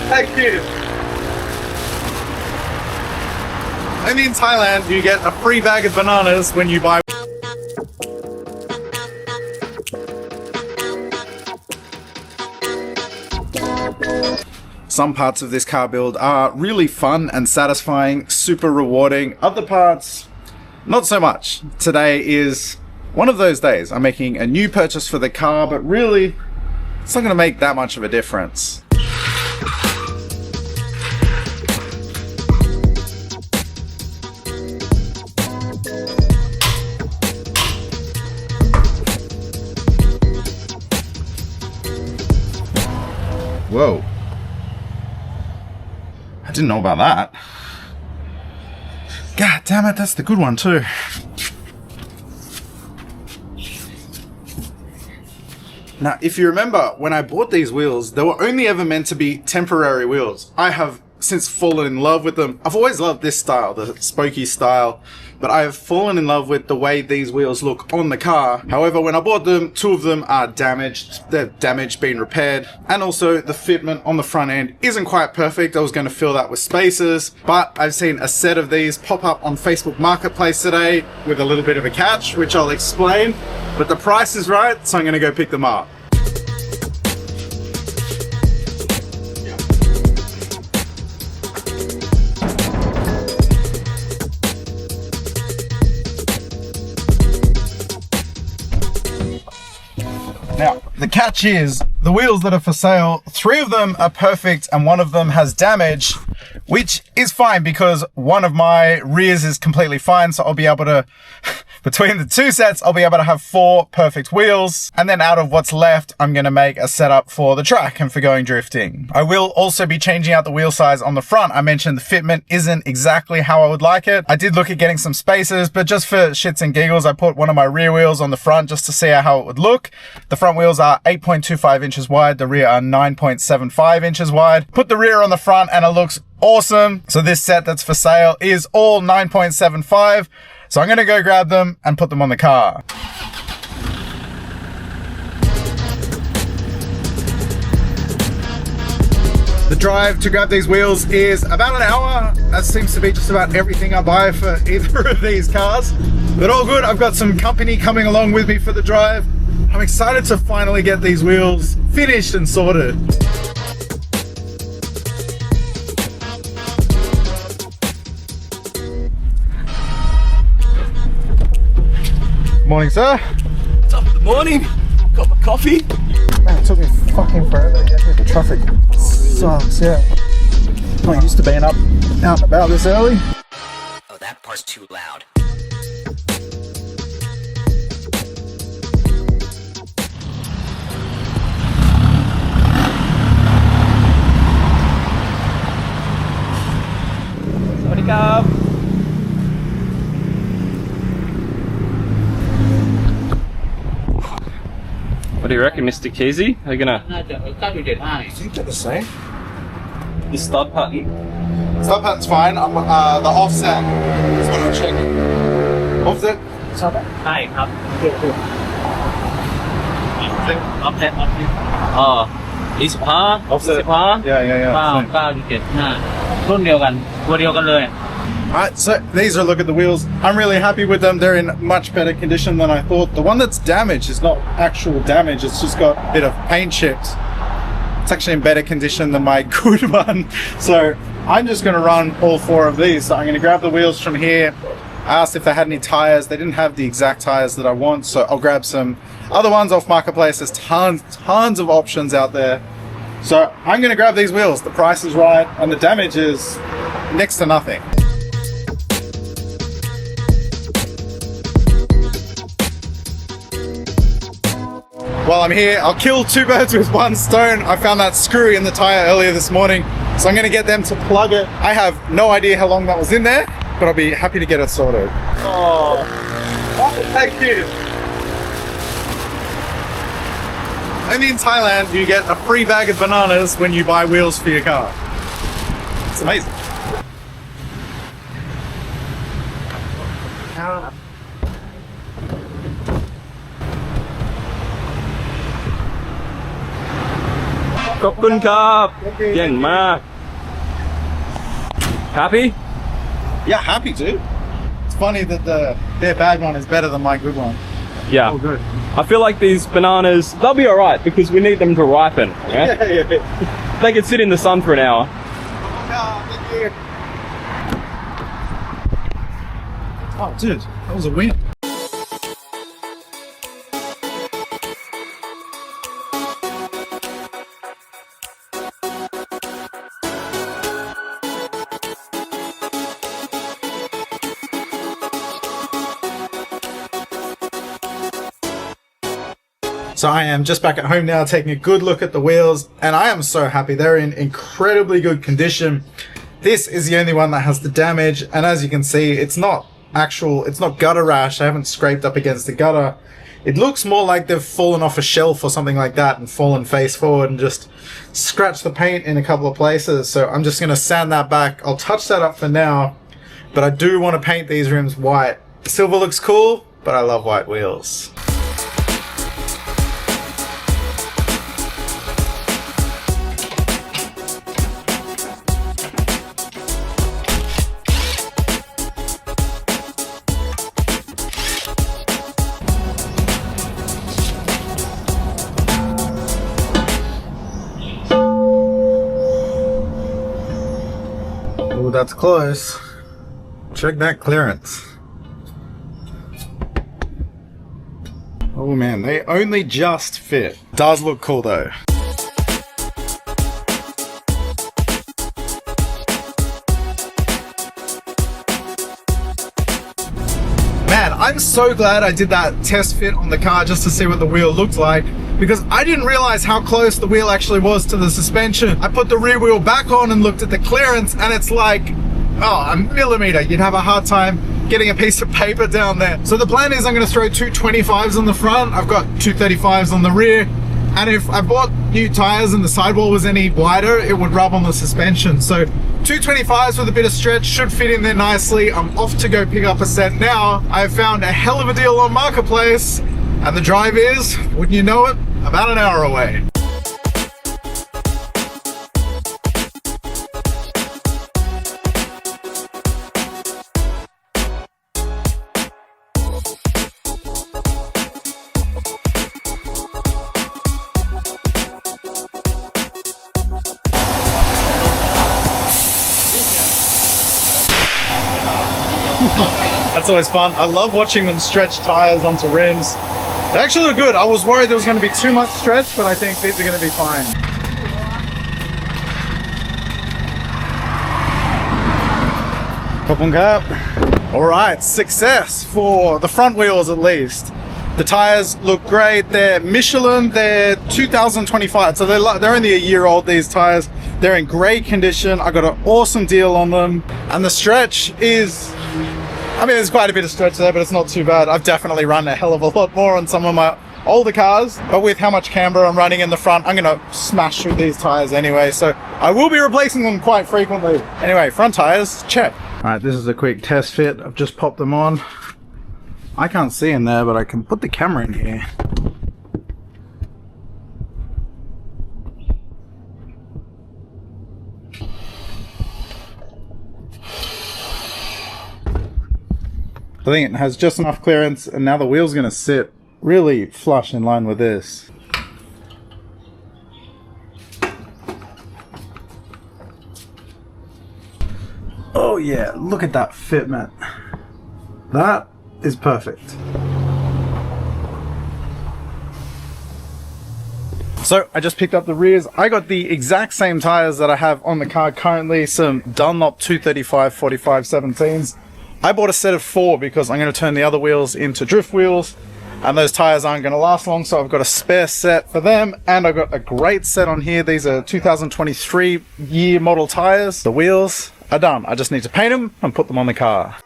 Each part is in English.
Thank you. Only in Thailand you get a free bag of bananas when you buy. Some parts of this car build are really fun and satisfying, super rewarding. Other parts, not so much. Today is one of those days. I'm making a new purchase for the car, but really, it's not going to make that much of a difference. Whoa. I didn't know about that. God damn it, that's the good one too. Now, if you remember, when I bought these wheels, they were only ever meant to be temporary wheels. I have since fallen in love with them. I've always loved this style, the spokey style, but I have fallen in love with the way these wheels look on the car. However, when I bought them, two of them are damaged. They're damaged, being repaired. And also the fitment on the front end isn't quite perfect. I was going to fill that with spacers, but I've seen a set of these pop up on Facebook Marketplace today with a little bit of a catch, which I'll explain. But the price is right, so I'm going to go pick them up. Now, the catch is, the wheels that are for sale, 3 of them are perfect and 1 of them has damage, which is fine because one of my rears is completely fine, so I'll be able to, between the 2 sets, I'll be able to have 4 perfect wheels, and then out of what's left, I'm going to make a setup for the track and for going drifting. I will also be changing out the wheel size on the front. I mentioned the fitment isn't exactly how I would like it. I did look at getting some spacers, but just for shits and giggles, I put one of my rear wheels on the front just to see how it would look. The front wheels are 8.25 inches wide, the rear are 9.75 inches wide. Put the rear on the front and it looks awesome. So this set that's for sale is all 9.75. So I'm going to go grab them and put them on the car. The drive to grab these wheels is about an hour. That seems to be just about everything I buy for either of these cars. But all good, I've got some company coming along with me for the drive. I'm excited to finally get these wheels finished and sorted. Morning, sir. Top of the morning, cup of coffee. Man, it took me fucking forever to get here. The traffic sucks, yeah. Not used to being up out and about this early. Oh, that part's too loud. What do you reckon, Mr. Keis? Are you gonna? I think they're the same. The stud pattern? Stop pattern's fine. The offset is what I'm checking. Offset? Offset 25 Offset. 25 Yeah. 9.75รุ่นเดียวกันตัวเดียวกันเลย Alright, so these are a look at the wheels. I'm really happy with them. They're in much better condition than I thought. The one that's damaged is not actual damage. It's just got a bit of paint chips. It's actually in better condition than my good one. So I'm just going to run all 4 of these. So I'm going to grab the wheels from here. I asked if they had any tires. They didn't have the exact tires that I want. So I'll grab some other ones off Marketplace. There's tons of options out there. So I'm going to grab these wheels. The price is right and the damage is next to nothing. While I'm here, I'll kill 2 birds with 1 stone. I found that screw in the tire earlier this morning, so I'm going to get them to plug it. I have no idea how long that was in there, but I'll be happy to get it sorted. Oh, thank you. Only in Thailand you get a free bag of bananas when you buy wheels for your car. It's amazing. ขอบคุณครับเก่งมาก Happy? Yeah, happy to. It's funny that their bad one is better than my good one. Yeah. Oh, good. I feel like these bananas, they'll be alright because we need them to ripen. Yeah? They can sit in the sun for an hour. Oh, dude, that was a win. So I am just back at home now, taking a good look at the wheels, and I am so happy. They're in incredibly good condition. This is the only one that has the damage, and as you can see, it's not gutter rash. I haven't scraped up against the gutter. It looks more like they've fallen off a shelf or something like that and fallen face forward and just scratched the paint in a couple of places. So I'm just going to sand that back. I'll touch that up for now, but I do want to paint these rims white. Silver looks cool, but I love white wheels. Oh, that's close. Check that clearance. Oh man, they only just fit. Does look cool though. Man, I'm so glad I did that test fit on the car just to see what the wheel looked like, because I didn't realize how close the wheel actually was to the suspension. I put the rear wheel back on and looked at the clearance, and it's like, oh, a millimeter. You'd have a hard time getting a piece of paper down there. So the plan is I'm going to throw two 25s on the front. I've got two 35s on the rear. And if I bought new tires and the sidewall was any wider, it would rub on the suspension. So two 25s with a bit of stretch should fit in there nicely. I'm off to go pick up a set now. I've found a hell of a deal on Marketplace, and the drive is, wouldn't you know it, about an hour away. That's always fun. I love watching them stretch tires onto rims. They actually look good. I was worried there was going to be too much stretch, but I think these are going to be fine. Alright, success for the front wheels at least. The tires look great. They're Michelin, they're 2025, so they're only a year old, these tires. They're in great condition. I got an awesome deal on them. And the stretch is, I mean, there's quite a bit of stretch there, but it's not too bad. I've definitely run a hell of a lot more on some of my older cars, but with how much camber I'm running in the front, I'm gonna smash through these tires anyway, so I will be replacing them quite frequently. Anyway, front tires, check. All right, this is a quick test fit. I've just popped them on. I can't see in there, but I can put the camera in here. I think it has just enough clearance, and now the wheel's going to sit really flush in line with this. Oh yeah, look at that fitment. That is perfect. So I just picked up the rears. I got the exact same tires that I have on the car currently, some Dunlop 235 45 17s. I bought a set of 4 because I'm going to turn the other wheels into drift wheels, and those tires aren't going to last long, so I've got a spare set for them, and I've got a great set on here. These are 2023 year model tires. The wheels are done. I just need to paint them and put them on the car.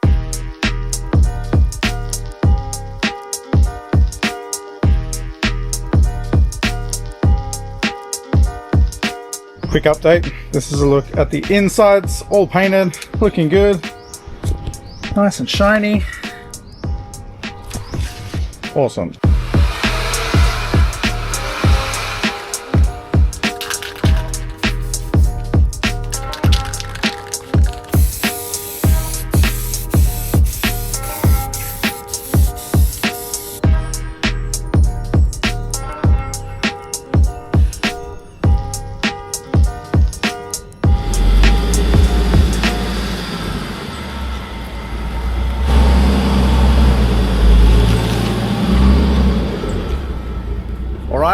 Quick update. This is a look at the insides, all painted, looking good. Nice and shiny. Awesome.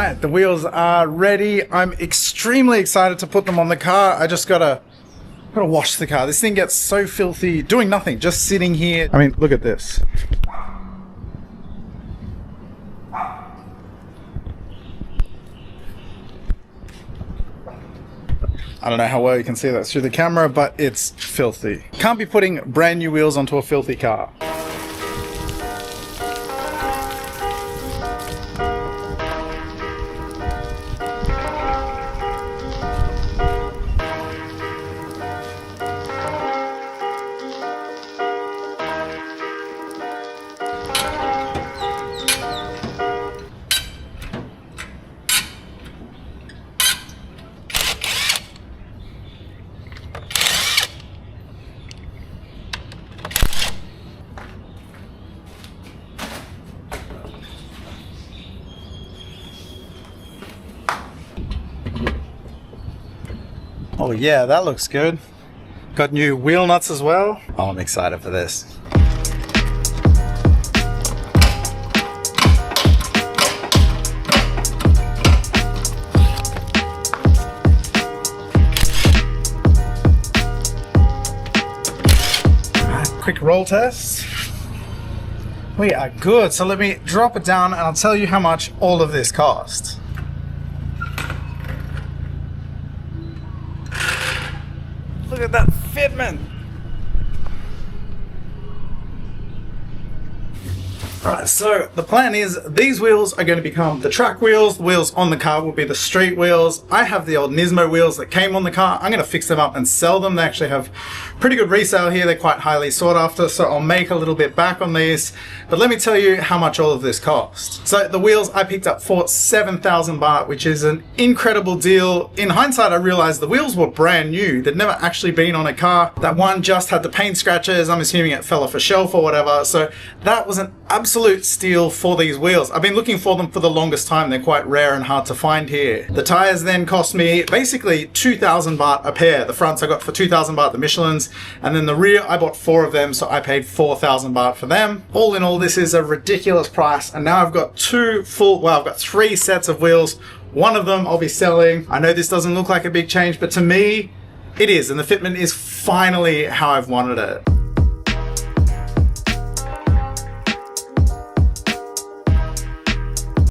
right, the wheels are ready. I'm extremely excited to put them on the car. I just gotta wash the car. This thing gets so filthy doing nothing, just sitting here. I mean, look at this. I don't know how well you can see that through the camera, but it's filthy. Can't be putting brand new wheels onto a filthy car. Oh yeah, that looks good. Got new wheel nuts as well. Oh, I'm excited for this. Quick roll test. We are good. So let me drop it down and I'll tell you how much all of this cost. Look at that fitment. Alright, so the plan is these wheels are going to become the track wheels. The wheels on the car will be the street wheels. I have the old Nismo wheels that came on the car. I'm going to fix them up and sell them. They actually have pretty good resale here. They're quite highly sought after, so I'll make a little bit back on these. But let me tell you how much all of this cost. So the wheels I picked up for 7,000 baht, which is an incredible deal. In hindsight, I realized the wheels were brand new. They'd never actually been on a car. That one just had the paint scratches. I'm assuming it fell off a shelf or whatever. So that was an absolute steal for these wheels. I've been looking for them for the longest time. They're quite rare and hard to find here. The tires then cost me basically 2,000 baht a pair. The fronts I got for 2,000 baht, the Michelins, and then the rear I bought 4 of them, so I paid 4,000 baht for them. All in all, this is a ridiculous price, and now I've got I've got 3 sets of wheels. One of them I'll be selling. I know this doesn't look like a big change, but to me, it is, and the fitment is finally how I've wanted it.